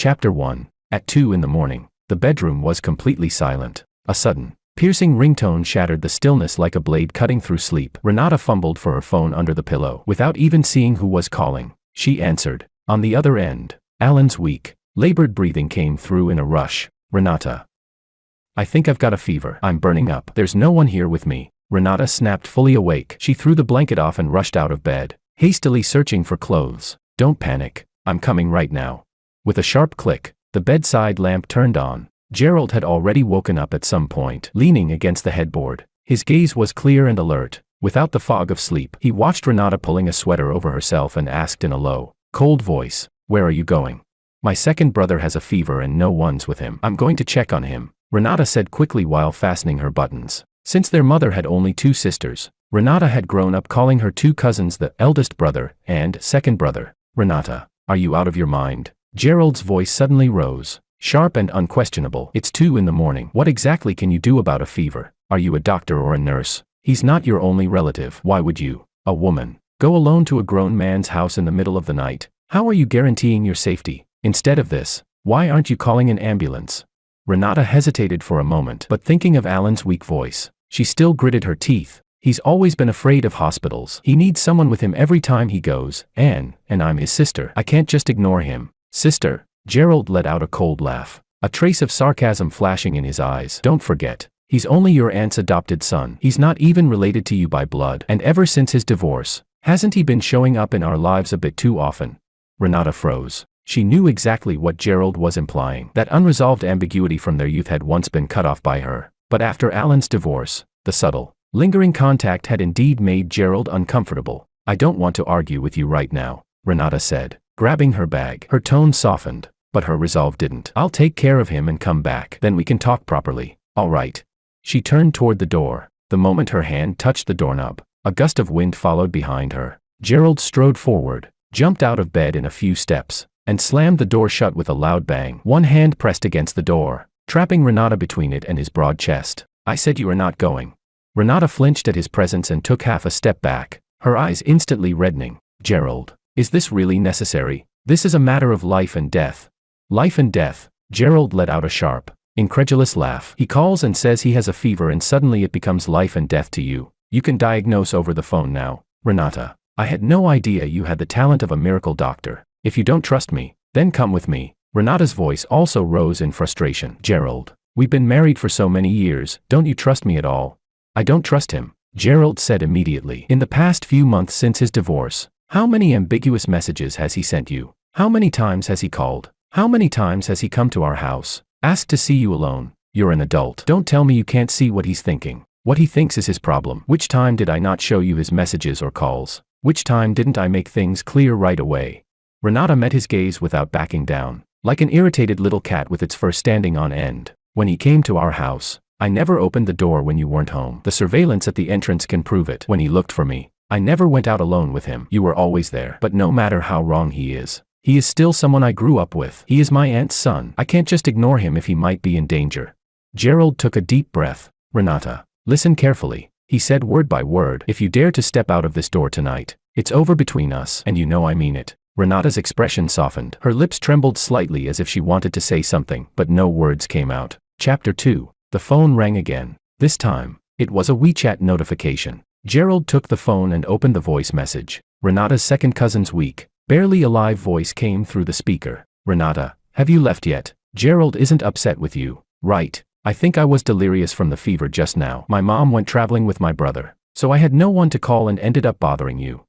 Chapter 1. At 2 in the morning, the bedroom was completely silent. A sudden, piercing ringtone shattered the stillness like a blade cutting through sleep. Renata fumbled for her phone under the pillow. Without even seeing who was calling, she answered. On the other end, Alan's weak, labored breathing came through in a rush. Renata. I think I've got a fever. I'm burning up. There's no one here with me. Renata snapped, fully awake. She threw the blanket off and rushed out of bed, hastily searching for clothes. Don't panic. I'm coming right now. With a sharp click, the bedside lamp turned on. Gerald had already woken up at some point, leaning against the headboard. His gaze was clear and alert. Without the fog of sleep, he watched Renata pulling a sweater over herself and asked in a low, cold voice, "Where are you going?" "My second brother has a fever and no one's with him. I'm going to check on him," Renata said quickly while fastening her buttons. Since their mother had only 2 sisters, Renata had grown up calling her 2 cousins the eldest brother and second brother. "Renata, are you out of your mind?" Gerald's voice suddenly rose, sharp and unquestionable. "It's 2 in the morning. What exactly can you do about a fever? Are you a doctor or a nurse? He's not your only relative. Why would you, a woman, go alone to a grown man's house in the middle of the night? How are you guaranteeing your safety? Instead of this, why aren't you calling an ambulance?" Renata hesitated for a moment, but thinking of Alan's weak voice, she still gritted her teeth. "He's always been afraid of hospitals. He needs someone with him every time he goes, and I'm his sister. I can't just ignore him." "Sister?" Gerald let out a cold laugh, a trace of sarcasm flashing in his eyes. "Don't forget, he's only your aunt's adopted son. He's not even related to you by blood. And ever since his divorce, hasn't he been showing up in our lives a bit too often?" Renata froze. She knew exactly what Gerald was implying. That unresolved ambiguity from their youth had once been cut off by her. But after Alan's divorce, the subtle, lingering contact had indeed made Gerald uncomfortable. "I don't want to argue with you right now," Renata said, grabbing her bag. Her tone softened, but her resolve didn't. "I'll take care of him and come back. Then we can talk properly. All right." She turned toward the door. The moment her hand touched the doorknob, a gust of wind followed behind her. Gerald strode forward, jumped out of bed in a few steps, and slammed the door shut with a loud bang. One hand pressed against the door, trapping Renata between it and his broad chest. "I said you are not going." Renata flinched at his presence and took half a step back, her eyes instantly reddening. "Gerald, is this really necessary? This is a matter of life and death." "Life and death?" Gerald let out a sharp, incredulous laugh. "He calls and says he has a fever and suddenly it becomes life and death to you. You can diagnose over the phone now." "Renata, I had no idea you had the talent of a miracle doctor. If you don't trust me, then come with me." Renata's voice also rose in frustration. "Gerald, we've been married for so many years. Don't you trust me at all?" "I don't trust him," Gerald said immediately. "In the past few months since his divorce, how many ambiguous messages has he sent you? How many times has he called? How many times has he come to our house, asked to see you alone? You're an adult. Don't tell me you can't see what he's thinking. What he thinks is his problem. Which time did I not show you his messages or calls? Which time didn't I make things clear right away?" Renata met his gaze without backing down, like an irritated little cat with its fur standing on end. "When he came to our house, I never opened the door when you weren't home. The surveillance at the entrance can prove it. When he looked for me, I never went out alone with him. You were always there. But no matter how wrong he is still someone I grew up with. He is my aunt's son. I can't just ignore him if he might be in danger." Gerald took a deep breath. "Renata, listen carefully," he said word by word. "If you dare to step out of this door tonight, it's over between us, and you know I mean it." Renata's expression softened. Her lips trembled slightly as if she wanted to say something, but no words came out. Chapter 2. The phone rang again. This time, it was a WeChat notification. Gerald took the phone and opened the voice message. Renata's second cousin's weak, barely alive voice came through the speaker. "Renata, have you left yet? Gerald isn't upset with you, right? I think I was delirious from the fever just now. My mom went traveling with my brother, so I had no one to call and ended up bothering you.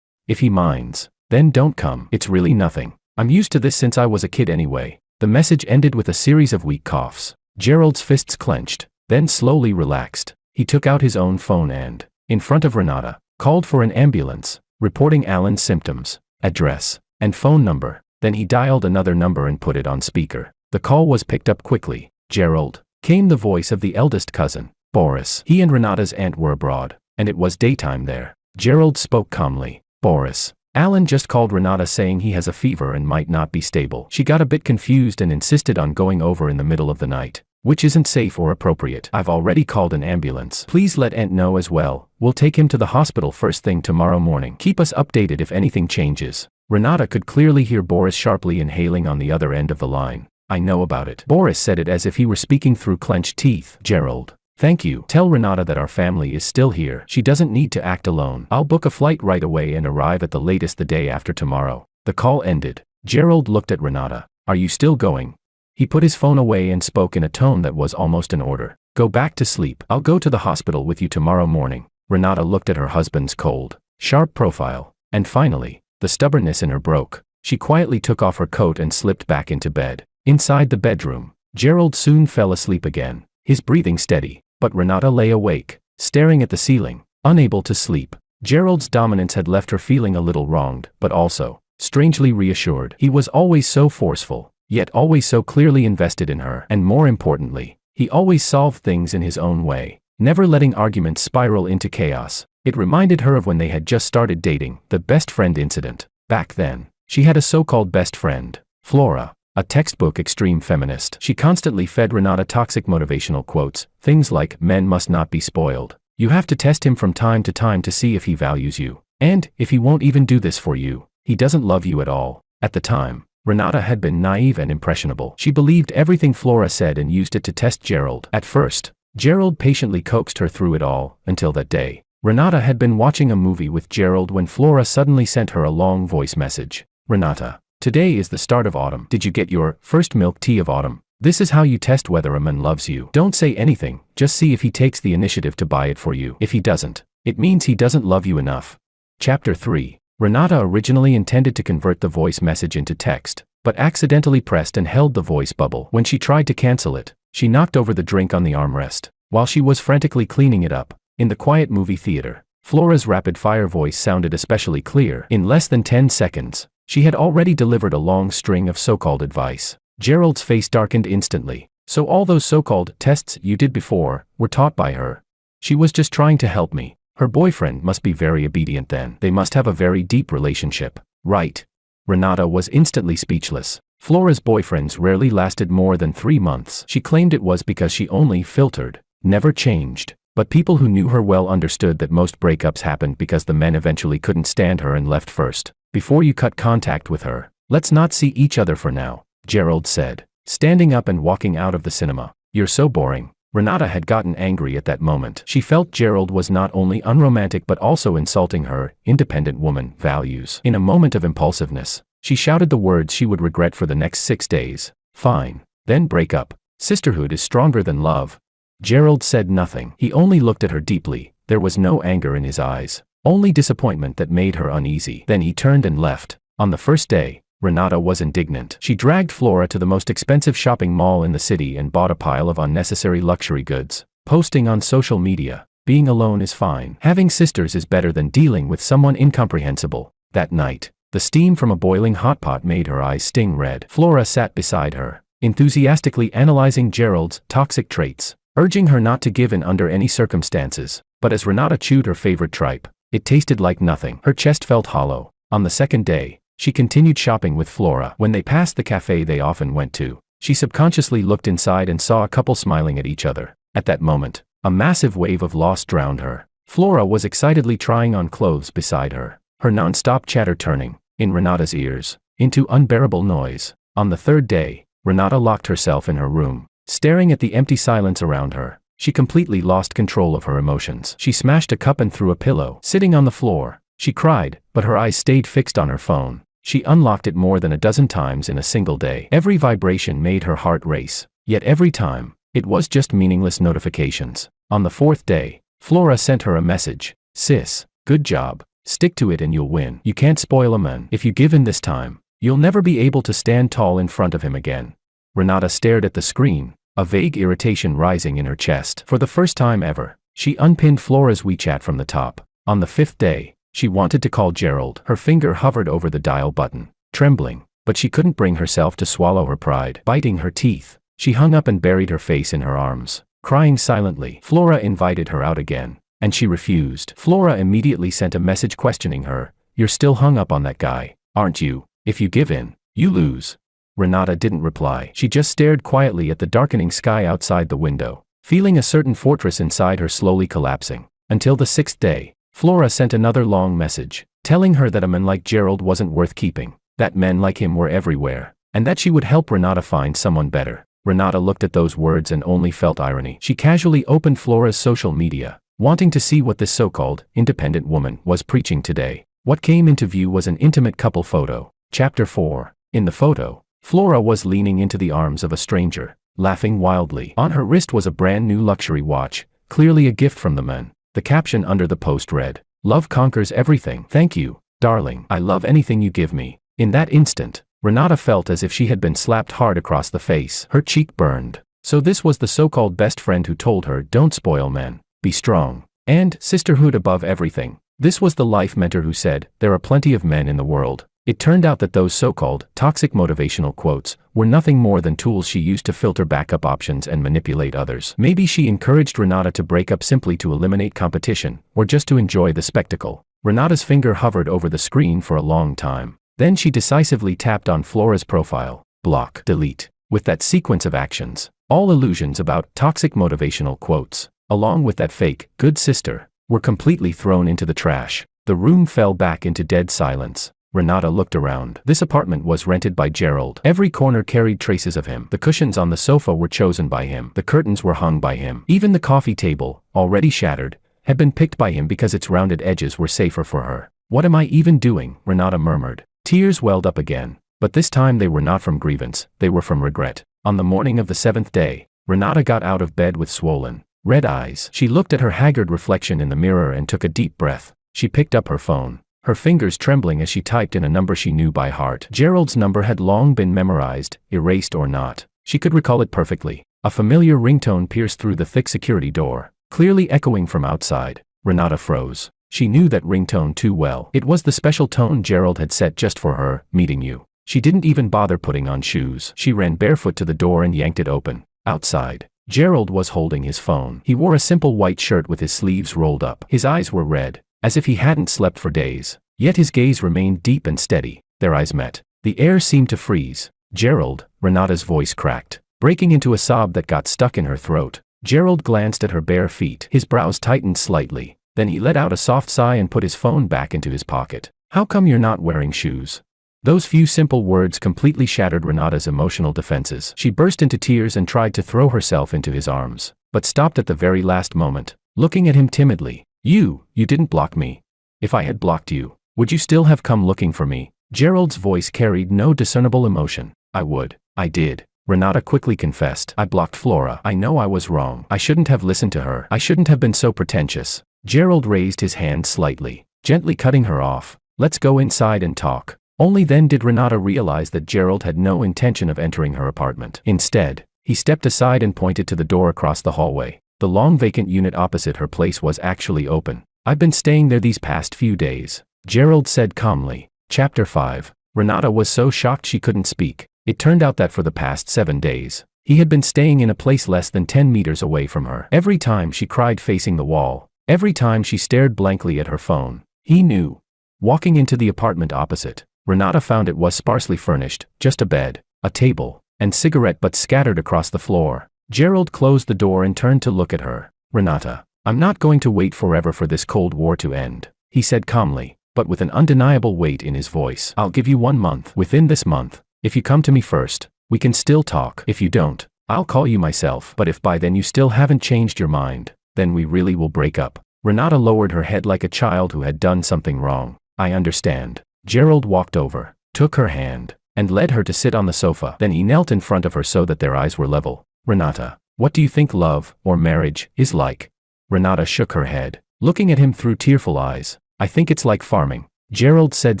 If he minds, then don't come. It's really nothing. I'm used to this since I was a kid anyway." The message ended with a series of weak coughs. Gerald's fists clenched, then slowly relaxed. He took out his own phone and, in front of Renata, called for an ambulance, reporting Alan's symptoms, address, and phone number. Then he dialed another number and put it on speaker. The call was picked up quickly. "Gerald," came the voice of the eldest cousin, Boris. He and Renata's aunt were abroad, and it was daytime there. Gerald spoke calmly. "Boris, Alan just called Renata saying he has a fever and might not be stable. She got a bit confused and insisted on going over in the middle of the night, which isn't safe or appropriate. I've already called an ambulance. Please let Aunt know as well. We'll take him to the hospital first thing tomorrow morning. Keep us updated if anything changes." Renata could clearly hear Boris sharply inhaling on the other end of the line. I know about it. Boris said it as if he were speaking through clenched teeth. Gerald. Thank you. Tell Renata that our family is still here. She doesn't need to act alone. I'll book a flight right away and arrive at the latest the day after tomorrow. The call ended. Gerald looked at Renata. Are you still going? He put his phone away and spoke in a tone that was almost an order. Go back to sleep. I'll go to the hospital with you tomorrow morning. Renata looked at her husband's cold, sharp profile, and finally, the stubbornness in her broke. She quietly took off her coat and slipped back into bed. Inside the bedroom, Gerald soon fell asleep again, his breathing steady, but Renata lay awake, staring at the ceiling, unable to sleep. Gerald's dominance had left her feeling a little wronged, but also, strangely reassured. He was always so forceful, yet always so clearly invested in her, and more importantly, he always solved things in his own way, never letting arguments spiral into chaos. It reminded her of when they had just started dating, the best friend incident. Back then, she had a so-called best friend, Flora, a textbook extreme feminist. She constantly fed Renata toxic motivational quotes, things like, men must not be spoiled. You have to test him from time to see if he values you. And, if he won't even do this for you, he doesn't love you at all. At the time, Renata had been naive and impressionable. She believed everything Flora said and used it to test Gerald. At first, Gerald patiently coaxed her through it all, until that day. Renata had been watching a movie with Gerald when Flora suddenly sent her a long voice message. Renata, today is the start of autumn. Did you get your first milk tea of autumn? This is how you test whether a man loves you. Don't say anything, just see if he takes the initiative to buy it for you. If he doesn't, it means he doesn't love you enough. Chapter 3. Renata originally intended to convert the voice message into text, but accidentally pressed and held the voice bubble. When she tried to cancel it, she knocked over the drink on the armrest. While she was frantically cleaning it up, in the quiet movie theater, Flora's rapid-fire voice sounded especially clear. In less than 10 seconds, she had already delivered a long string of so-called advice. Gerald's face darkened instantly. So all those so-called tests you did before were taught by her. She was just trying to help me. Her boyfriend must be very obedient then. They must have a very deep relationship, right? Renata was instantly speechless. Flora's boyfriends rarely lasted more than 3 months. She claimed it was because she only filtered, never changed. But people who knew her well understood that most breakups happened because the men eventually couldn't stand her and left first. Before you cut contact with her, let's not see each other for now, Gerald said, standing up and walking out of the cinema. You're so boring. Renata had gotten angry at that moment. She felt Gerald was not only unromantic but also insulting her independent woman values. In a moment of impulsiveness, she shouted the words she would regret for the next 6 days. Fine. Then break up. Sisterhood is stronger than love. Gerald said nothing. He only looked at her deeply. There was no anger in his eyes, only disappointment that made her uneasy. Then he turned and left. On the first day, Renata was indignant. She dragged Flora to the most expensive shopping mall in the city and bought a pile of unnecessary luxury goods, posting on social media, being alone is fine. Having sisters is better than dealing with someone incomprehensible. That night, the steam from a boiling hot pot made her eyes sting red. Flora sat beside her, enthusiastically analyzing Gerald's toxic traits, urging her not to give in under any circumstances. But as Renata chewed her favorite tripe, it tasted like nothing. Her chest felt hollow. On the second day, she continued shopping with Flora. When they passed the cafe they often went to, she subconsciously looked inside and saw a couple smiling at each other. At that moment, a massive wave of loss drowned her. Flora was excitedly trying on clothes beside her, her non-stop chatter turning, in Renata's ears, into unbearable noise. On the third day, Renata locked herself in her room, staring at the empty silence around her. She completely lost control of her emotions. She smashed a cup and threw a pillow. Sitting on the floor, she cried, but her eyes stayed fixed on her phone. She unlocked it more than a dozen times in a single day. Every vibration made her heart race, yet every time, it was just meaningless notifications. On the fourth day, Flora sent her a message. Sis, good job. Stick to it and you'll win. You can't spoil a man. If you give in this time, you'll never be able to stand tall in front of him again. Renata stared at the screen, a vague irritation rising in her chest. For the first time ever, she unpinned Flora's WeChat from the top. On the fifth day, she wanted to call Gerald. Her finger hovered over the dial button, trembling, but she couldn't bring herself to swallow her pride. Biting her teeth, she hung up and buried her face in her arms, crying silently. Flora invited her out again, and she refused. Flora immediately sent a message questioning her. You're still hung up on that guy, aren't you? If you give in, you lose. Renata didn't reply. She just stared quietly at the darkening sky outside the window, feeling a certain fortress inside her slowly collapsing. Until the sixth day, Flora sent another long message. telling her that a man like Gerald wasn't worth keeping, that men like him were everywhere, and that she would help Renata find someone better. Renata looked at those words and only felt irony. She casually opened Flora's social media, wanting to see what this so-called independent woman was preaching today. What came into view was an intimate couple photo. Chapter 4. In the photo, Flora was leaning into the arms of a stranger, laughing wildly. On her wrist was a brand new luxury watch, clearly a gift from the man. The caption under the post read, "Love conquers everything. Thank you, darling. I love anything you give me." In that instant, Renata felt as if she had been slapped hard across the face. Her cheek burned. So this was the so-called best friend who told her, "Don't spoil men. Be strong." And sisterhood above everything. This was the life mentor who said, "There are plenty of men in the world." It turned out that those so-called toxic motivational quotes were nothing more than tools she used to filter backup options and manipulate others. Maybe she encouraged Renata to break up simply to eliminate competition, or just to enjoy the spectacle. Renata's finger hovered over the screen for a long time. Then she decisively tapped on Flora's profile. Block. Delete. With that sequence of actions, all illusions about toxic motivational quotes, along with that fake, good sister, were completely thrown into the trash. The room fell back into dead silence. Renata looked around. This apartment was rented by Gerald. Every corner carried traces of him. The cushions on the sofa were chosen by him. The curtains were hung by him. Even the coffee table, already shattered, had been picked by him because its rounded edges were safer for her. "What am I even doing?" Renata murmured. Tears welled up again. But this time they were not from grievance, they were from regret. On the morning of the 7th day, Renata got out of bed with swollen, red eyes. She looked at her haggard reflection in the mirror and took a deep breath. She picked up her phone, her fingers trembling as she typed in a number she knew by heart. Gerald's number had long been memorized, erased or not. She could recall it perfectly. A familiar ringtone pierced through the thick security door, clearly echoing from outside. Renata froze. She knew that ringtone too well. It was the special tone Gerald had set just for her, "Meeting you." She didn't even bother putting on shoes. She ran barefoot to the door and yanked it open. Outside, Gerald was holding his phone. He wore a simple white shirt with his sleeves rolled up. His eyes were red, as if he hadn't slept for days. Yet his gaze remained deep and steady. Their eyes met. The air seemed to freeze. "Gerald," Renata's voice cracked, breaking into a sob that got stuck in her throat. Gerald glanced at her bare feet. His brows tightened slightly. Then he let out a soft sigh and put his phone back into his pocket. "How come you're not wearing shoes?" Those few simple words completely shattered Renata's emotional defenses. She burst into tears and tried to throw herself into his arms, but stopped at the very last moment, looking at him timidly. You didn't block me. If I had blocked you, would you still have come looking for me?" Gerald's voice carried no discernible emotion. "I would. I did." Renata quickly confessed. "I blocked Flora. I know I was wrong. I shouldn't have listened to her. I shouldn't have been so pretentious." Gerald raised his hand slightly, gently cutting her off. "Let's go inside and talk." Only then did Renata realize that Gerald had no intention of entering her apartment. Instead, he stepped aside and pointed to the door across the hallway. The long vacant unit opposite her place was actually open. "I've been staying there these past few days," Gerald said calmly. Chapter 5. Renata was so shocked she couldn't speak. It turned out that for the past 7 days, he had been staying in a place less than 10 meters away from her. Every time she cried facing the wall, every time she stared blankly at her phone, he knew. Walking into the apartment opposite, Renata found it was sparsely furnished, just a bed, a table, and cigarette butts scattered across the floor. Gerald closed the door and turned to look at her. "Renata, I'm not going to wait forever for this Cold War to end," he said calmly, but with an undeniable weight in his voice. "I'll give you 1 month. Within this month, if you come to me first, we can still talk. If you don't, I'll call you myself. But if by then you still haven't changed your mind, then we really will break up." Renata lowered her head like a child who had done something wrong. "I understand." Gerald walked over, took her hand, and led her to sit on the sofa. Then he knelt in front of her so that their eyes were level. "Renata, what do you think love, or marriage, is like?" Renata shook her head, looking at him through tearful eyes. "I think it's like farming," Gerald said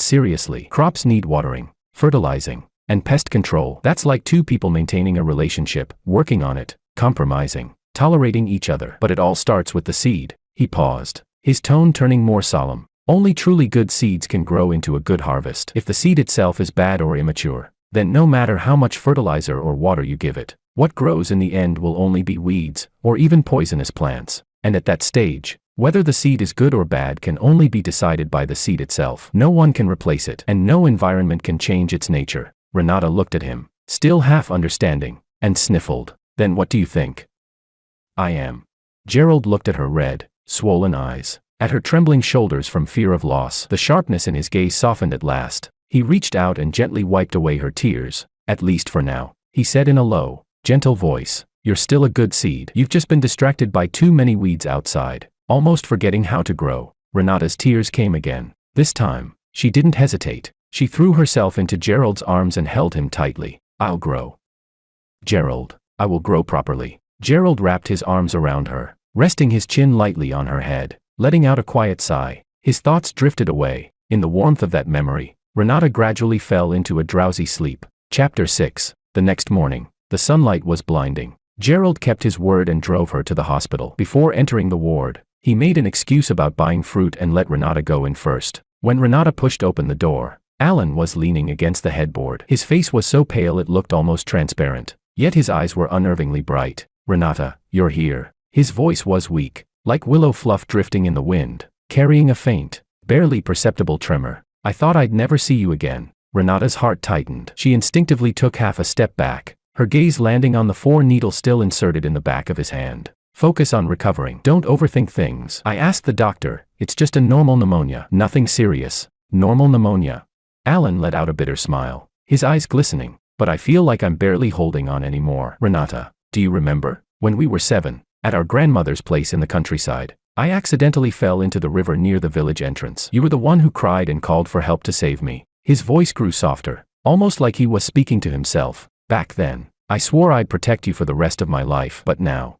seriously. "Crops need watering, fertilizing, and pest control. That's like two people maintaining a relationship, working on it, compromising, tolerating each other. But it all starts with the seed." He paused, his tone turning more solemn. "Only truly good seeds can grow into a good harvest. If the seed itself is bad or immature, then no matter how much fertilizer or water you give it, what grows in the end will only be weeds, or even poisonous plants. And at that stage, whether the seed is good or bad can only be decided by the seed itself. No one can replace it, and no environment can change its nature." Renata looked at him, still half understanding, and sniffled. "Then what do you think I am?" Gerald looked at her red, swollen eyes. at her trembling shoulders from fear of loss. The sharpness in his gaze softened at last. He reached out and gently wiped away her tears. "At least for now," he said in a low, gentle voice. "You're still a good seed. You've just been distracted by too many weeds outside, almost forgetting how to grow." Renata's tears came again. This time, she didn't hesitate. She threw herself into Gerald's arms and held him tightly. "I'll grow. Gerald, I will grow properly." Gerald wrapped his arms around her, resting his chin lightly on her head, letting out a quiet sigh. His thoughts drifted away. In the warmth of that memory, Renata gradually fell into a drowsy sleep. Chapter 6. The next morning, the sunlight was blinding. Gerald kept his word and drove her to the hospital. Before entering the ward, he made an excuse about buying fruit and let Renata go in first. When Renata pushed open the door, Alan was leaning against the headboard. His face was so pale it looked almost transparent, yet his eyes were unnervingly bright. "Renata, you're here." His voice was weak, like willow fluff drifting in the wind, carrying a faint, barely perceptible tremor. "I thought I'd never see you again." Renata's heart tightened. She instinctively took half a step back, her gaze landing on the 4 needles still inserted in the back of his hand. "Focus on recovering. Don't overthink things." "I asked the doctor. It's just a normal pneumonia. Nothing serious." "Normal pneumonia?" Alan let out a bitter smile, his eyes glistening. "But I feel like I'm barely holding on anymore." "Renata, do you remember? When we were 7, at our grandmother's place in the countryside, I accidentally fell into the river near the village entrance. You were the one who cried and called for help to save me." His voice grew softer, almost like he was speaking to himself. "Back then, I swore I'd protect you for the rest of my life, but now,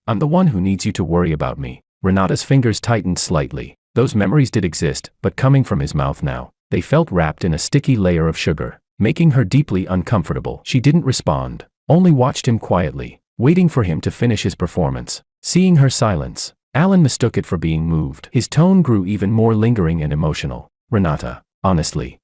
I'm the one who needs you to worry about me." Renata's fingers tightened slightly. Those memories did exist, but coming from his mouth now, they felt wrapped in a sticky layer of sugar, making her deeply uncomfortable. She didn't respond, only watched him quietly, waiting for him to finish his performance. Seeing her silence, Alan mistook it for being moved. His tone grew even more lingering and emotional. "Renata, honestly,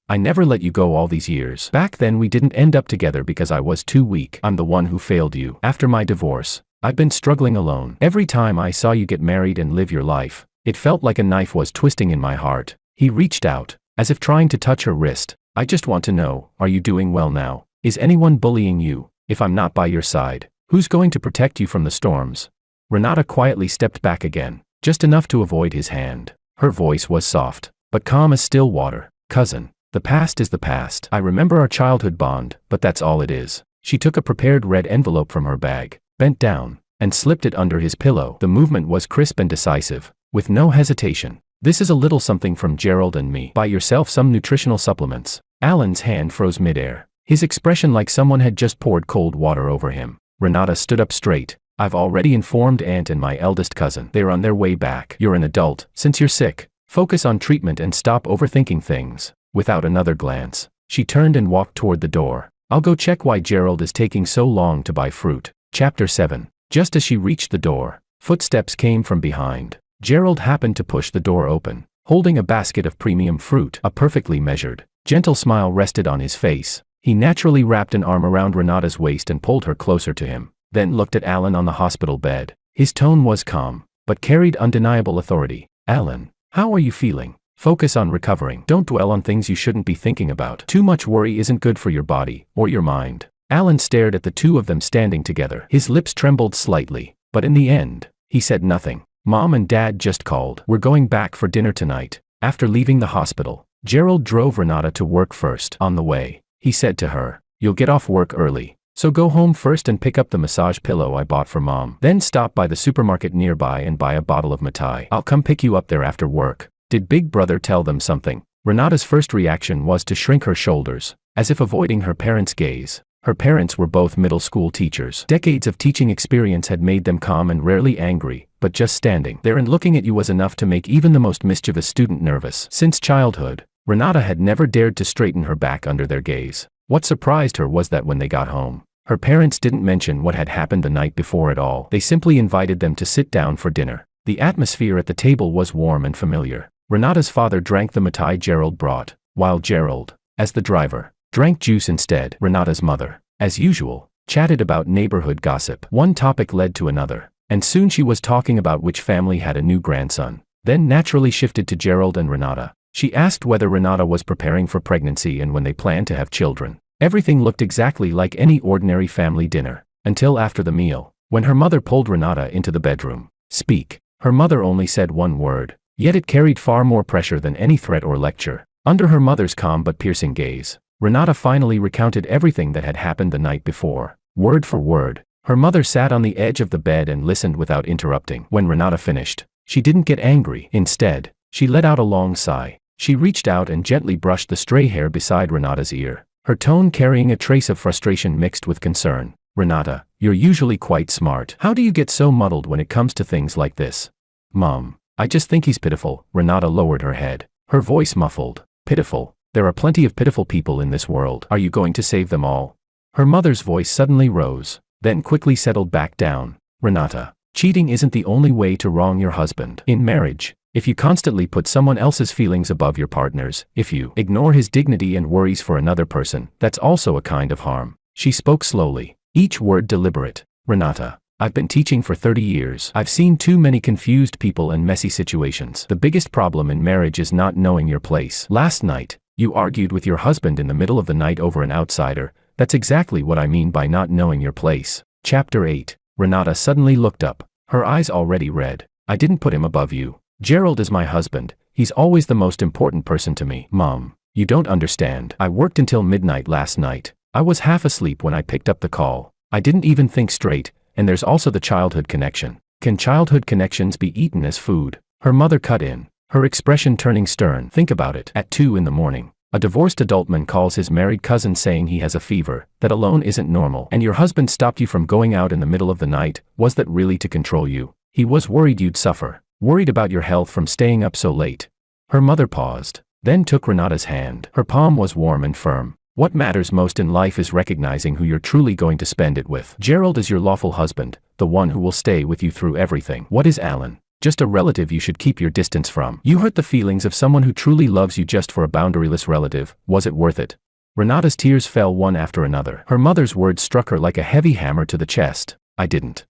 I never let you go all these years. Back then we didn't end up together because I was too weak. I'm the one who failed you. After my divorce, I've been struggling alone. Every time I saw you get married and live your life, it felt like a knife was twisting in my heart." He reached out, as if trying to touch her wrist. "I just want to know, are you doing well now? Is anyone bullying you? If I'm not by your side, who's going to protect you from the storms?" Renata quietly stepped back again, just enough to avoid his hand. Her voice was soft, but calm as still water. "Cousin, the past is the past. I remember our childhood bond, but that's all it is." She took a prepared red envelope from her bag, bent down, and slipped it under his pillow. The movement was crisp and decisive, with no hesitation. "This is a little something from Gerald and me. Buy yourself some nutritional supplements." Alan's hand froze midair, his expression like someone had just poured cold water over him. Renata stood up straight. "I've already informed Aunt and my eldest cousin. They're on their way back. You're an adult. Since you're sick, focus on treatment and stop overthinking things." Without another glance, she turned and walked toward the door. "I'll go check why Gerald is taking so long to buy fruit." Chapter 7. Just as she reached the door, footsteps came from behind. Gerald happened to push the door open, holding a basket of premium fruit. A perfectly measured, gentle smile rested on his face. He naturally wrapped an arm around Renata's waist and pulled her closer to him, then looked at Alan on the hospital bed. His tone was calm, but carried undeniable authority. "Alan, how are you feeling? Focus on recovering. Don't dwell on things you shouldn't be thinking about. Too much worry isn't good for your body or your mind." Alan stared at the two of them standing together. His lips trembled slightly, but in the end, he said nothing. "Mom and Dad just called. We're going back for dinner tonight." After leaving the hospital, Gerald drove Renata to work first. On the way, he said to her, "You'll get off work early, so go home first and pick up the massage pillow I bought for Mom. Then stop by the supermarket nearby and buy a bottle of Matai. I'll come pick you up there after work." Did Big Brother tell them something? Renata's first reaction was to shrink her shoulders, as if avoiding her parents' gaze. Her parents were both middle school teachers. Decades of teaching experience had made them calm and rarely angry, but just standing there and looking at you was enough to make even the most mischievous student nervous. Since childhood, Renata had never dared to straighten her back under their gaze. What surprised her was that when they got home, her parents didn't mention what had happened the night before at all. They simply invited them to sit down for dinner. The atmosphere at the table was warm and familiar. Renata's father drank the Matai Gerald brought, while Gerald, as the driver, drank juice instead. Renata's mother, as usual, chatted about neighborhood gossip. One topic led to another, and soon she was talking about which family had a new grandson, then naturally shifted to Gerald and Renata. She asked whether Renata was preparing for pregnancy and when they planned to have children. Everything looked exactly like any ordinary family dinner, until after the meal, when her mother pulled Renata into the bedroom. "Speak." Her mother only said one word, yet it carried far more pressure than any threat or lecture. Under her mother's calm but piercing gaze, Renata finally recounted everything that had happened the night before, word for word. Her mother sat on the edge of the bed and listened without interrupting. When Renata finished, she didn't get angry. Instead, she let out a long sigh. She reached out and gently brushed the stray hair beside Renata's ear, her tone carrying a trace of frustration mixed with concern. Renata, you're usually quite smart. How do you get so muddled when it comes to things like this? Mom, I just think he's pitiful. Renata lowered her head, her voice muffled. Pitiful? There are plenty of pitiful people in this world. Are you going to save them all? Her mother's voice suddenly rose, then quickly settled back down. Renata, cheating isn't the only way to wrong your husband. In marriage, if you constantly put someone else's feelings above your partner's, if you ignore his dignity and worries for another person, that's also a kind of harm. She spoke slowly, each word deliberate. Renata, I've been teaching for 30 years. I've seen too many confused people and messy situations. The biggest problem in marriage is not knowing your place. Last night, you argued with your husband in the middle of the night over an outsider. That's exactly what I mean by not knowing your place. Chapter 8. Renata suddenly looked up, her eyes already red. I didn't put him above you. Gerald is my husband. He's always the most important person to me. Mom, you don't understand. I worked until midnight last night. I was half asleep when I picked up the call. I didn't even think straight, and there's also the childhood connection. Can childhood connections be eaten as food? Her mother cut in, her expression turning stern. Think about it. At 2 in the morning, a divorced adult man calls his married cousin saying he has a fever. That alone isn't normal. And your husband stopped you from going out in the middle of the night. Was that really to control you? He was worried you'd suffer. Worried about your health from staying up so late. Her mother paused, then took Renata's hand. Her palm was warm and firm. What matters most in life is recognizing who you're truly going to spend it with. Gerald is your lawful husband, the one who will stay with you through everything. What is Alan? Just a relative you should keep your distance from. You hurt the feelings of someone who truly loves you just for a boundaryless relative. Was it worth it? Renata's tears fell one after another. Her mother's words struck her like a heavy hammer to the chest. I didn't.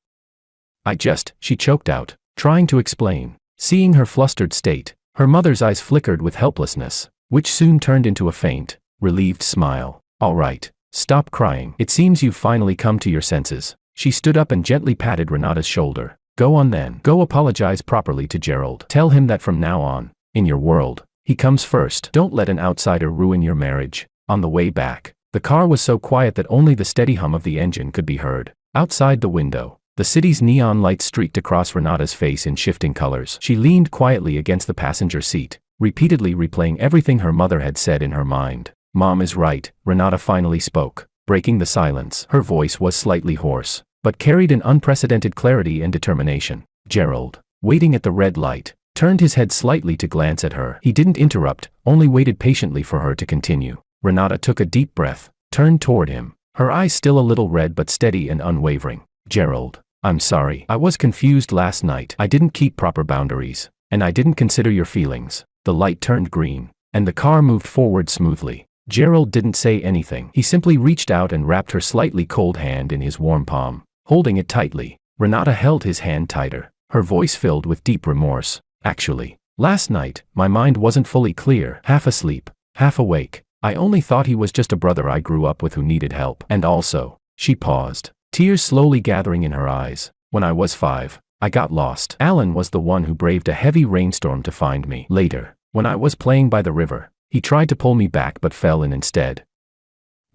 She choked out, trying to explain. Seeing her flustered state, her mother's eyes flickered with helplessness, which soon turned into a faint, relieved smile. All right, stop crying. It seems you've finally come to your senses. She stood up and gently patted Renata's shoulder. Go on then. Go apologize properly to Gerald. Tell him that from now on, in your world, he comes first. Don't let an outsider ruin your marriage. On the way back, the car was so quiet that only the steady hum of the engine could be heard. Outside the window, the city's neon lights streaked across Renata's face in shifting colors. She leaned quietly against the passenger seat, repeatedly replaying everything her mother had said in her mind. Mom is right, Renata finally spoke, breaking the silence. Her voice was slightly hoarse, but carried an unprecedented clarity and determination. Gerald, waiting at the red light, turned his head slightly to glance at her. He didn't interrupt, only waited patiently for her to continue. Renata took a deep breath, turned toward him, her eyes still a little red but steady and unwavering. Gerald, I'm sorry. I was confused last night. I didn't keep proper boundaries, and I didn't consider your feelings. The light turned green, and the car moved forward smoothly. Gerald didn't say anything. He simply reached out and wrapped her slightly cold hand in his warm palm, holding it tightly. Renata held his hand tighter, her voice filled with deep remorse. Actually, last night, my mind wasn't fully clear, half asleep, half awake. I only thought he was just a brother I grew up with who needed help. And also, she paused, tears slowly gathering in her eyes. When I was 5, I got lost. Alan was the one who braved a heavy rainstorm to find me. Later, when I was playing by the river, he tried to pull me back but fell in instead.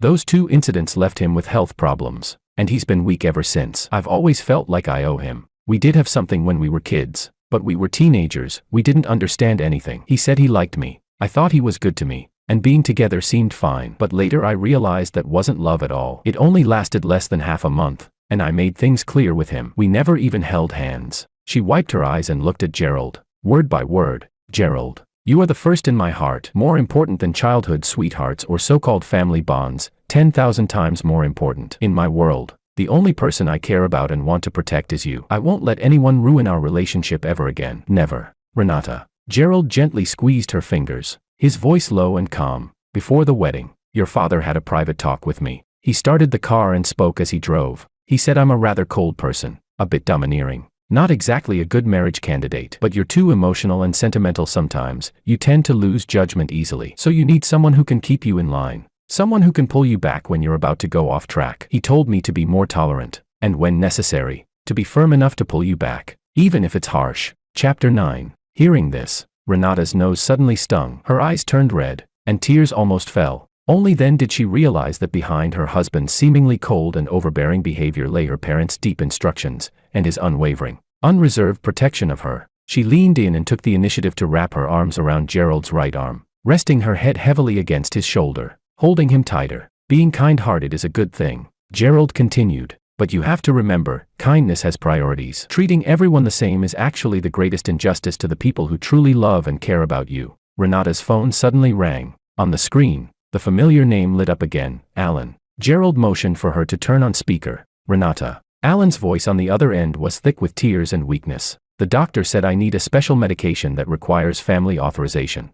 Those 2 incidents left him with health problems, and he's been weak ever since. I've always felt like I owe him. We did have something when we were kids, but we were teenagers. We didn't understand anything. He said he liked me. I thought he was good to me, and being together seemed fine. But later I realized that wasn't love at all. It only lasted less than half a month, and I made things clear with him. We never even held hands. She wiped her eyes and looked at Gerald, word by word. Gerald, you are the first in my heart, more important than childhood sweethearts or so-called family bonds, 10,000 times more important. In my world, the only person I care about and want to protect is you. I won't let anyone ruin our relationship ever again. Never. Renata. Gerald gently squeezed her fingers, his voice low and calm. Before the wedding, your father had a private talk with me. He started the car and spoke as he drove. He said I'm a rather cold person, a bit domineering. Not exactly a good marriage candidate, but you're too emotional and sentimental sometimes. You tend to lose judgment easily. So you need someone who can keep you in line. Someone who can pull you back when you're about to go off track. He told me to be more tolerant, and when necessary, to be firm enough to pull you back, even if it's harsh. Chapter 9. Hearing this, Renata's nose suddenly stung, her eyes turned red, and tears almost fell. Only then did she realize that behind her husband's seemingly cold and overbearing behavior lay her parents' deep instructions, and his unwavering, unreserved protection of her. She leaned in and took the initiative to wrap her arms around Gerald's right arm, resting her head heavily against his shoulder, holding him tighter. Being kind-hearted is a good thing, Gerald continued, but you have to remember, kindness has priorities. Treating everyone the same is actually the greatest injustice to the people who truly love and care about you. Renata's phone suddenly rang. On the screen, the familiar name lit up again, Alan. Gerald motioned for her to turn on speaker. Renata. Alan's voice on the other end was thick with tears and weakness. The doctor said I need a special medication that requires family authorization.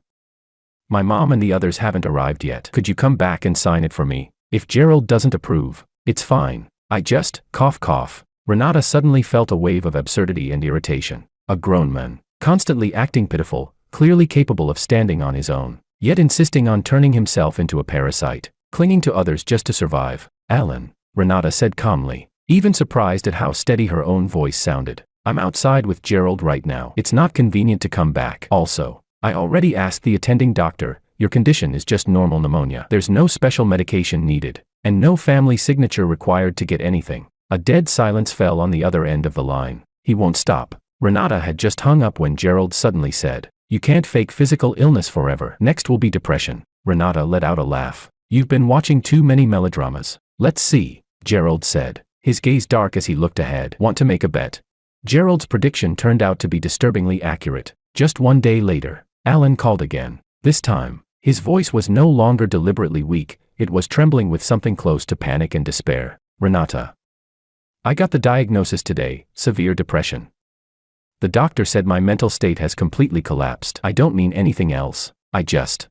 My mom and the others haven't arrived yet. Could you come back and sign it for me? If Gerald doesn't approve, it's fine. I just, cough. Renata suddenly felt a wave of absurdity and irritation. A grown man, constantly acting pitiful, clearly capable of standing on his own, yet insisting on turning himself into a parasite, clinging to others just to survive. Alan, Renata said calmly, even surprised at how steady her own voice sounded. I'm outside with Gerald right now. It's not convenient to come back. Also, I already asked the attending doctor, your condition is just normal pneumonia. There's no special medication needed, and no family signature required to get anything. A dead silence fell on the other end of the line. He won't stop. Renata had just hung up when Gerald suddenly said, you can't fake physical illness forever. Next will be depression. Renata let out a laugh. You've been watching too many melodramas. Let's see, Gerald said, his gaze dark as he looked ahead. Want to make a bet? Gerald's prediction turned out to be disturbingly accurate. Just one day later, Alan called again. This time, his voice was no longer deliberately weak, it was trembling with something close to panic and despair. Renata. I got the diagnosis today, severe depression. The doctor said my mental state has completely collapsed. I don't mean anything else. I just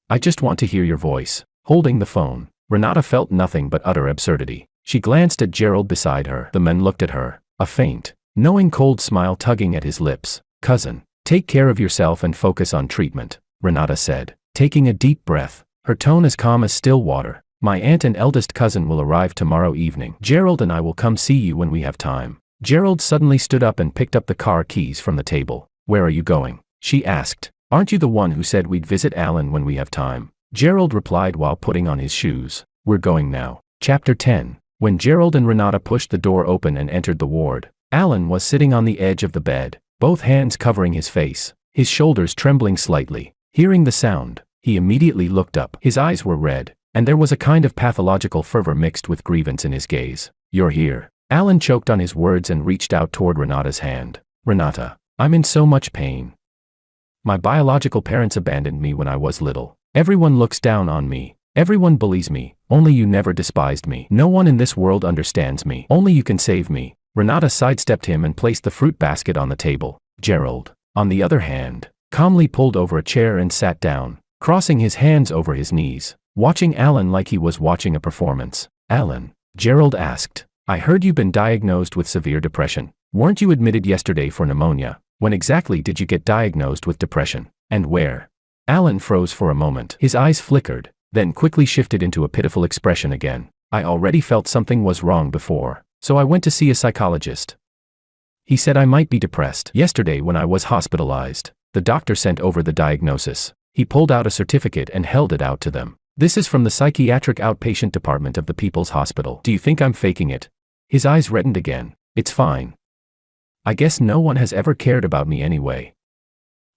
want to hear your voice. Holding the phone, Renata felt nothing but utter absurdity. She glanced at Gerald beside her. The man looked at her, a faint, knowing cold smile tugging at his lips. Cousin, take care of yourself and focus on treatment, Renata said, taking a deep breath, her tone as calm as still water. My aunt and eldest cousin will arrive tomorrow evening. Gerald and I will come see you when we have time. Gerald suddenly stood up and picked up the car keys from the table. Where are you going? She asked. Aren't you the one who said we'd visit Alan when we have time? Gerald replied while putting on his shoes. We're going now. Chapter 10. When Gerald and Renata pushed the door open and entered the ward, Alan was sitting on the edge of the bed, both hands covering his face, his shoulders trembling slightly. Hearing the sound, he immediately looked up. His eyes were red, and there was a kind of pathological fervor mixed with grievance in his gaze. You're here. Alan choked on his words and reached out toward Renata's hand. Renata, I'm in so much pain. My biological parents abandoned me when I was little. Everyone looks down on me. Everyone bullies me. Only you never despised me. No one in this world understands me. Only you can save me. Renata sidestepped him and placed the fruit basket on the table. Gerald, on the other hand, calmly pulled over a chair and sat down, crossing his hands over his knees, watching Alan like he was watching a performance. Alan, Gerald asked, I heard you've been diagnosed with severe depression. Weren't you admitted yesterday for pneumonia? When exactly did you get diagnosed with depression? And where? Alan froze for a moment. His eyes flickered, then quickly shifted into a pitiful expression again. I already felt something was wrong before, so I went to see a psychologist. He said I might be depressed. Yesterday when I was hospitalized, the doctor sent over the diagnosis. He pulled out a certificate and held it out to them. This is from the psychiatric outpatient department of the People's Hospital. Do you think I'm faking it? His eyes reddened again. It's fine. I guess no one has ever cared about me anyway.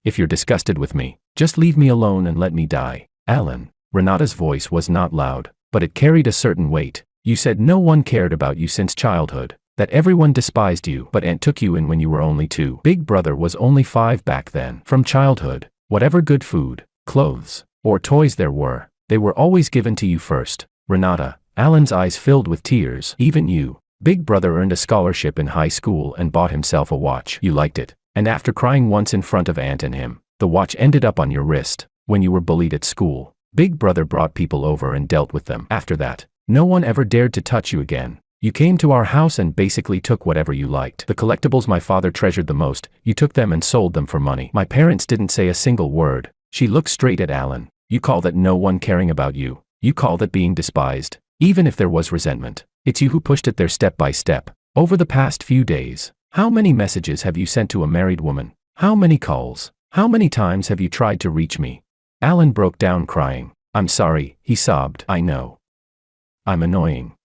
If you're disgusted with me, just leave me alone and let me die. Alan, Renata's voice was not loud, but it carried a certain weight. You said no one cared about you since childhood, that everyone despised you, but Aunt took you in when you were only 2. Big brother was only 5 back then. From childhood, whatever good food, clothes, or toys there were, they were always given to you first. Renata, Alan's eyes filled with tears. Even you. Big brother earned a scholarship in high school and bought himself a watch. You liked it. And after crying once in front of Aunt and him, the watch ended up on your wrist. When you were bullied at school, Big brother brought people over and dealt with them. After that, no one ever dared to touch you again. You came to our house and basically took whatever you liked. The collectibles my father treasured the most, you took them and sold them for money. My parents didn't say a single word. She looked straight at Alan. You call that no one caring about you? You call that being despised? Even if there was resentment, it's you who pushed it there step by step. Over the past few days, How many messages have you sent to a married woman? How many calls? How many times have you tried to reach me? Alan broke down crying. I'm sorry, he sobbed. I know. I'm annoying.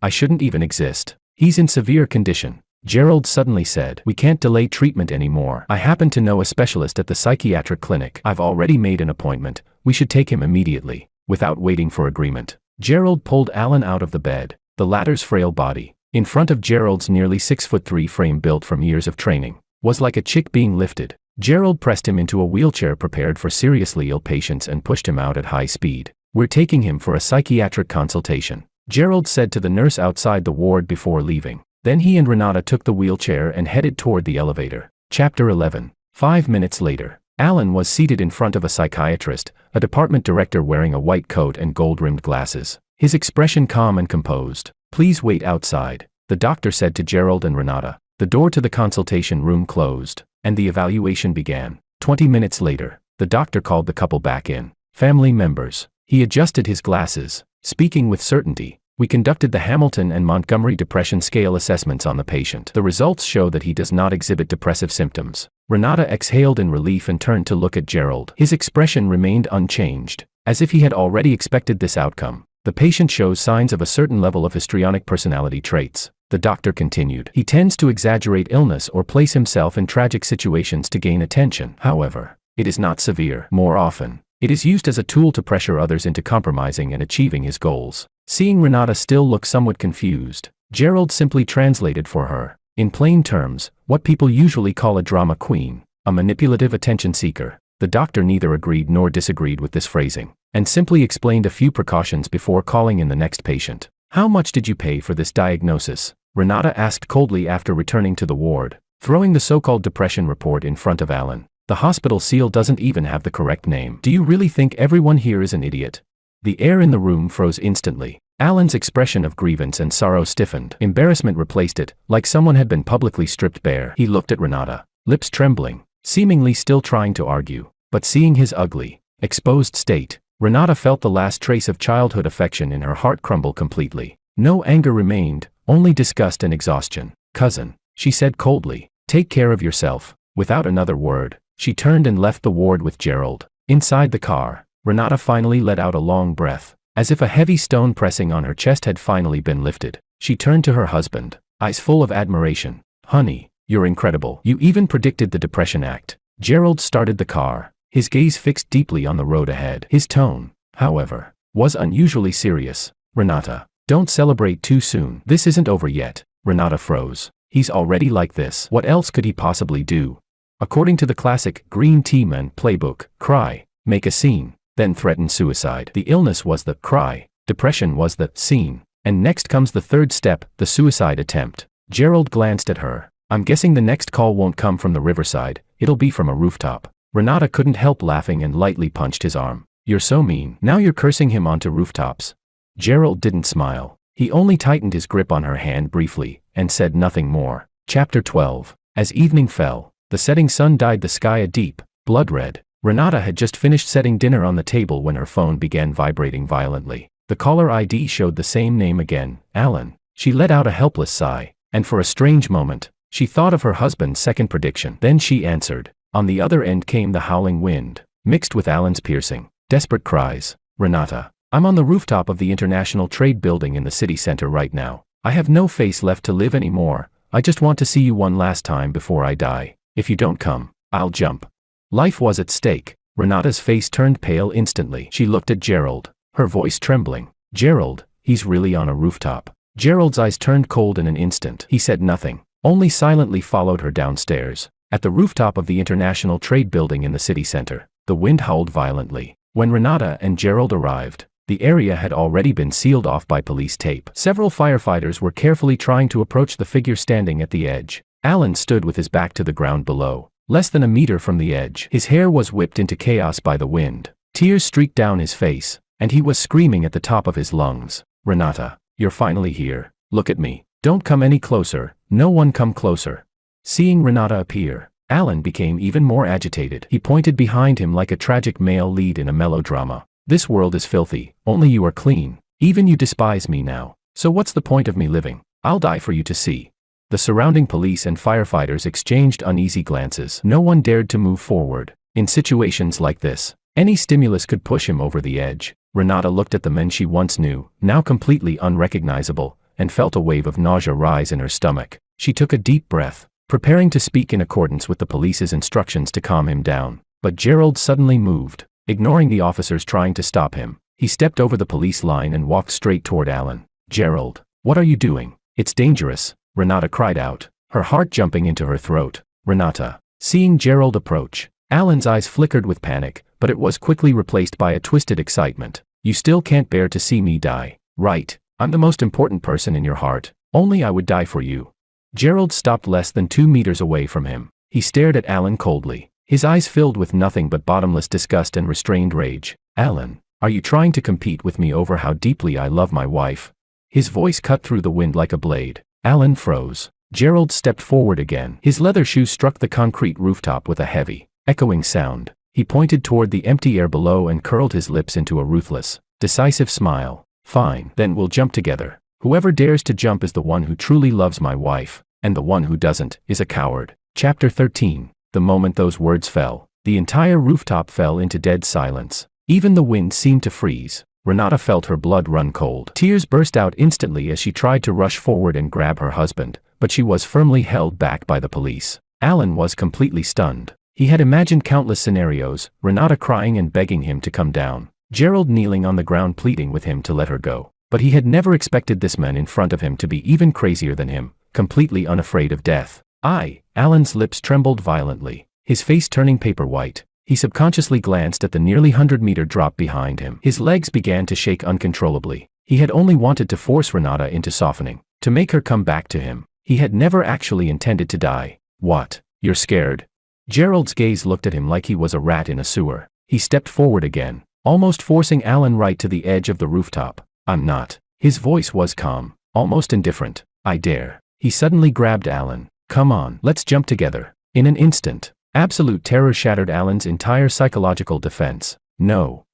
I shouldn't even exist. He's in severe condition. Gerald suddenly said, we can't delay treatment anymore. I happen to know a specialist at the psychiatric clinic. I've already made an appointment. We should take him immediately. Without waiting for agreement, Gerald pulled Alan out of the bed. The latter's frail body, in front of Gerald's nearly 6'3" frame built from years of training, was like a chick being lifted. Gerald pressed him into a wheelchair prepared for seriously ill patients and pushed him out at high speed. We're taking him for a psychiatric consultation, Gerald said to the nurse outside the ward before leaving. Then he and Renata took the wheelchair and headed toward the elevator. Chapter 11. 5 minutes later, Alan was seated in front of a psychiatrist, a department director wearing a white coat and gold-rimmed glasses, his expression calm and composed. Please wait outside, the doctor said to Gerald and Renata. The door to the consultation room closed, and the evaluation began. 20 minutes later, the doctor called the couple back in. Family members. He adjusted his glasses, speaking with certainty. We conducted the Hamilton and Montgomery Depression Scale assessments on the patient. The results show that he does not exhibit depressive symptoms. Renata exhaled in relief and turned to look at Gerald. His expression remained unchanged, as if he had already expected this outcome. The patient shows signs of a certain level of histrionic personality traits, the doctor continued. He tends to exaggerate illness or place himself in tragic situations to gain attention. However, it is not severe. More often, it is used as a tool to pressure others into compromising and achieving his goals. Seeing Renata still look somewhat confused, Gerald simply translated for her. In plain terms, what people usually call a drama queen, a manipulative attention seeker. The doctor neither agreed nor disagreed with this phrasing, and simply explained a few precautions before calling in the next patient. How much did you pay for this diagnosis? Renata asked coldly after returning to the ward, throwing the so-called depression report in front of Alan. The hospital seal doesn't even have the correct name. Do you really think everyone here is an idiot? The air in the room froze instantly. Alan's expression of grievance and sorrow stiffened. Embarrassment replaced it, like someone had been publicly stripped bare. He looked at Renata, lips trembling, seemingly still trying to argue. But seeing his ugly, exposed state, Renata felt the last trace of childhood affection in her heart crumble completely. No anger remained, only disgust and exhaustion. Cousin, she said coldly, take care of yourself. Without another word, she turned and left the ward with Gerald. Inside the car, Renata finally let out a long breath, as if a heavy stone pressing on her chest had finally been lifted. She turned to her husband, eyes full of admiration. Honey, you're incredible. You even predicted the Depression Act. Gerald started the car, his gaze fixed deeply on the road ahead. His tone, however, was unusually serious. Renata, don't celebrate too soon. This isn't over yet. Renata froze. He's already like this. What else could he possibly do? According to the classic Green Tea Man playbook, cry, make a scene, then threaten suicide. The illness was the cry, depression was the scene, and next comes the third step, the suicide attempt. Gerald glanced at her. I'm guessing the next call won't come from the riverside, it'll be from a rooftop. Renata couldn't help laughing and lightly punched his arm. You're so mean. Now you're cursing him onto rooftops. Gerald didn't smile. He only tightened his grip on her hand briefly, and said nothing more. Chapter 12. As evening fell, the setting sun dyed the sky a deep, blood red. Renata had just finished setting dinner on the table when her phone began vibrating violently. The caller ID showed the same name again, Alan. She let out a helpless sigh, and for a strange moment, she thought of her husband's second prediction. Then she answered. On the other end came the howling wind, mixed with Alan's piercing, desperate cries. Renata, I'm on the rooftop of the International Trade Building in the city center right now. I have no face left to live anymore. I just want to see you one last time before I die. If you don't come, I'll jump. Life was at stake. Renata's face turned pale instantly. She looked at Gerald, her voice trembling. Gerald, he's really on a rooftop. Gerald's eyes turned cold in an instant. He said nothing, only silently followed her downstairs. At the rooftop of the International Trade Building in the city center, the wind howled violently. When Renata and Gerald arrived, the area had already been sealed off by police tape. Several firefighters were carefully trying to approach the figure standing at the edge. Alan stood with his back to the ground below, less than a meter from the edge. His hair was whipped into chaos by the wind. Tears streaked down his face, and he was screaming at the top of his lungs. Renata, you're finally here. Look at me. Don't come any closer. No one come closer. Seeing Renata appear, Alan became even more agitated. He pointed behind him like a tragic male lead in a melodrama. This world is filthy. Only you are clean. Even you despise me now. So what's the point of me living? I'll die for you to see. The surrounding police and firefighters exchanged uneasy glances. No one dared to move forward. In situations like this, any stimulus could push him over the edge. Renata looked at the men she once knew, now completely unrecognizable, and felt a wave of nausea rise in her stomach. She took a deep breath, preparing to speak in accordance with the police's instructions to calm him down. But Gerald suddenly moved, ignoring the officers trying to stop him. He stepped over the police line and walked straight toward Alan. "Gerald, what are you doing? It's dangerous," Renata cried out, her heart jumping into her throat. "Renata." Seeing Gerald approach, Alan's eyes flickered with panic, but it was quickly replaced by a twisted excitement. "You still can't bear to see me die, right? I'm the most important person in your heart. Only I would die for you." Gerald stopped less than 2 meters away from him. He stared at Alan coldly, his eyes filled with nothing but bottomless disgust and restrained rage. "Alan, are you trying to compete with me over how deeply I love my wife?" His voice cut through the wind like a blade. Alan froze. Gerald stepped forward again. His leather shoes struck the concrete rooftop with a heavy, echoing sound. He pointed toward the empty air below and curled his lips into a ruthless, decisive smile. "Fine, then we'll jump together. Whoever dares to jump is the one who truly loves my wife, and the one who doesn't is a coward." Chapter 13. The moment those words fell, the entire rooftop fell into dead silence. Even the wind seemed to freeze. Renata felt her blood run cold. Tears burst out instantly as she tried to rush forward and grab her husband, but she was firmly held back by the police. Alan was completely stunned. He had imagined countless scenarios, Renata crying and begging him to come down, Gerald kneeling on the ground pleading with him to let her go. But he had never expected this man in front of him to be even crazier than him, completely unafraid of death. Alan's lips trembled violently, his face turning paper white. He subconsciously glanced at the nearly 100-meter drop behind him. His legs began to shake uncontrollably. He had only wanted to force Renata into softening, to make her come back to him. He had never actually intended to die. "What? You're scared?" Gerald's gaze looked at him like he was a rat in a sewer. He stepped forward again, almost forcing Alan right to the edge of the rooftop. "I'm not." His voice was calm, almost indifferent. "I dare." He suddenly grabbed Alan. "Come on, let's jump together." In an instant, absolute terror shattered Alan's entire psychological defense. "No.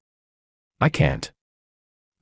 I can't.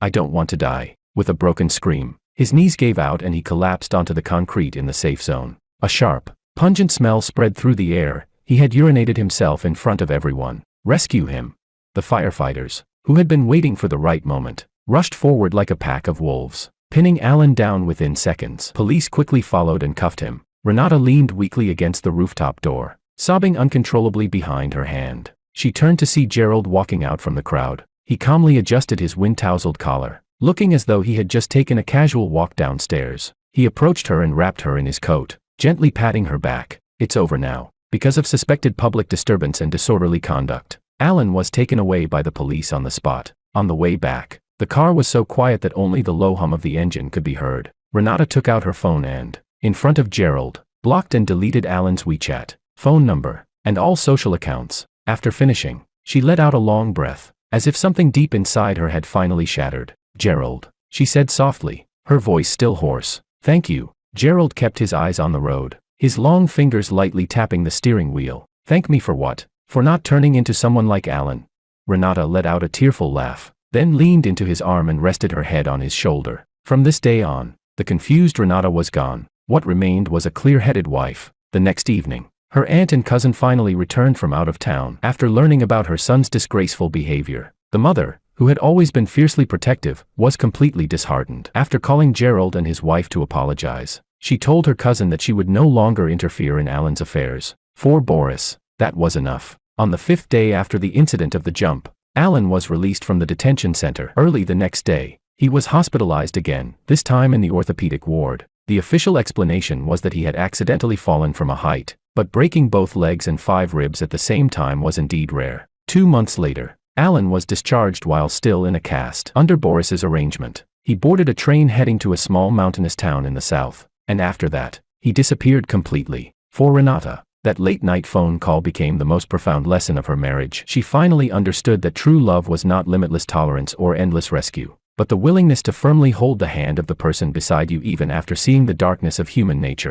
I don't want to die." With a broken scream, his knees gave out and he collapsed onto the concrete in the safe zone. A sharp, pungent smell spread through the air. He had urinated himself in front of everyone. "Rescue him." The firefighters, who had been waiting for the right moment, rushed forward like a pack of wolves, pinning Alan down within seconds. Police quickly followed and cuffed him. Renata leaned weakly against the rooftop door, sobbing uncontrollably behind her hand. She turned to see Gerald walking out from the crowd. He calmly adjusted his wind-tousled collar, looking as though he had just taken a casual walk downstairs. He approached her and wrapped her in his coat, gently patting her back. "It's over now." Because of suspected public disturbance and disorderly conduct, Alan was taken away by the police on the spot. On the way back, the car was so quiet that only the low hum of the engine could be heard. Renata took out her phone and, in front of Gerald, blocked and deleted Alan's WeChat, phone number, and all social accounts. After finishing, she let out a long breath, as if something deep inside her had finally shattered. "Gerald," she said softly, her voice still hoarse. "Thank you." Gerald kept his eyes on the road, his long fingers lightly tapping the steering wheel. "Thank me for what? For not turning into someone like Alan." Renata let out a tearful laugh, then leaned into his arm and rested her head on his shoulder. From this day on, the confused Renata was gone. What remained was a clear-headed wife. The next evening, her aunt and cousin finally returned from out of town after learning about her son's disgraceful behavior. The mother, who had always been fiercely protective, was completely disheartened. After calling Gerald and his wife to apologize, she told her cousin that she would no longer interfere in Alan's affairs. For Boris, that was enough. On the 5th day after the incident of the jump, Alan was released from the detention center. Early the next day, he was hospitalized again, this time in the orthopedic ward. The official explanation was that he had accidentally fallen from a height, but breaking both legs and 5 ribs at the same time was indeed rare. 2 months later, Alan was discharged while still in a cast. Under Boris's arrangement, he boarded a train heading to a small mountainous town in the south, and after that, he disappeared completely. For Renata, that late-night phone call became the most profound lesson of her marriage. She finally understood that true love was not limitless tolerance or endless rescue, but the willingness to firmly hold the hand of the person beside you even after seeing the darkness of human nature.